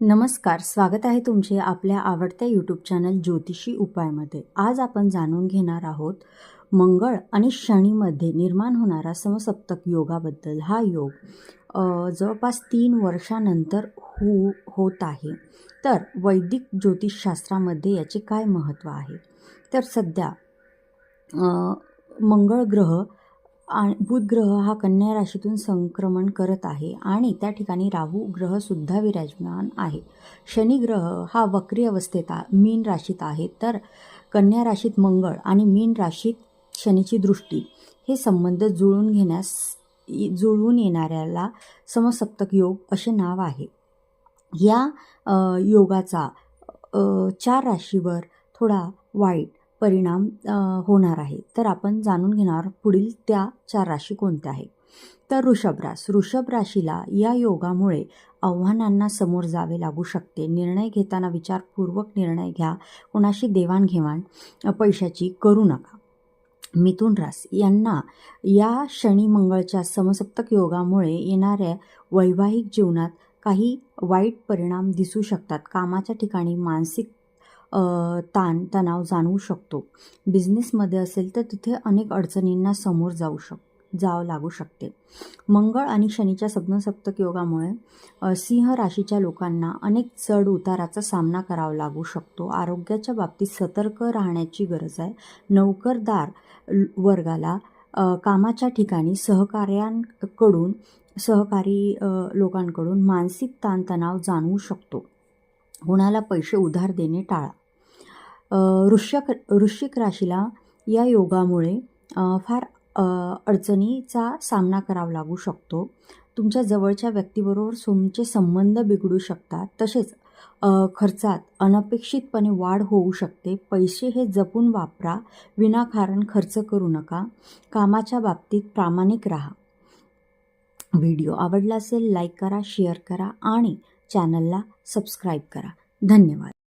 नमस्कार, स्वागत आहे तुमचे आपल्या आवडत्या यूट्यूब चॅनल ज्योतिषी उपायमध्ये. आज आपण जाणून घेणार आहोत मंगळ आणि शनीमध्ये निर्माण होणारा समसप्तक योगाबद्दल. हा योग जवळपास 3 वर्षानंतर होत आहे. तर वैदिक ज्योतिषशास्त्रामध्ये याचे काय महत्त्व आहे? तर सध्या मंगळ ग्रह आणि बुध ग्रह हा कन्या राशीतून संक्रमण करत आहे आणि त्या ठिकाणी राहू ग्रहसुद्धा विराजमान आहे. शनी ग्रह हा वक्री अवस्थेत मीन राशीत आहे. तर कन्या राशीत मंगळ आणि मीन राशीत शनीची दृष्टी हे संबंध जुळून येणाऱ्याला समसप्तक योग असे नाव आहे. या योगाचा 4 राशीवर थोडा वाईट परिणाम होणार आहे. तर आपण जाणून घेणार पुढील त्या 4 राशी कोणत्या आहेत. तर वृषभ राशीला या योगामुळे आव्हानांना समोर जावे लागू शकते. निर्णय घेताना विचारपूर्वक निर्णय घ्या. कोणाशी देवाणघेवाण पैशाची करू नका. मिथुन राशी यांना या शनी मंगळच्या समसप्तक योगामुळे येणाऱ्या वैवाहिक जीवनात काही वाईट परिणाम दिसू शकतात. कामाच्या ठिकाणी मानसिक तणाव जाणवू शकतो. बिझनेसमध्ये असेल तर तिथे अनेक अडचणींना समोर जावं लागू शकते. मंगळ आणि शनीच्या समसप्तक योगामुळे सिंह राशीच्या लोकांना अनेक चढ उताराचा सामना करावा लागू शकतो. आरोग्याच्या बाबतीत सतर्क राहण्याची गरज आहे. नोकरदार वर्गाला कामाच्या ठिकाणी सहकारी लोकांकडून मानसिक ताणतणाव जाणवू शकतो. कोणाला पैसे उधार देणे टाळा. वृश्चिक राशीला या योगामुळे फार अडचणीचा सामना करावा लागू शकतो. तुमच्या जवळच्या व्यक्तीबरोबर तुमचे संबंध बिघडू शकतात. तसेच खर्चात अनपेक्षितपणे वाढ होऊ शकते. पैसे हे जपून वापरा. विनाकारण खर्च करू नका. कामाच्या बाबतीत प्रामाणिक राहा. व्हिडिओ आवडला असेल लाईक करा, शेअर करा आणि चॅनलला सबस्क्राईब करा. धन्यवाद.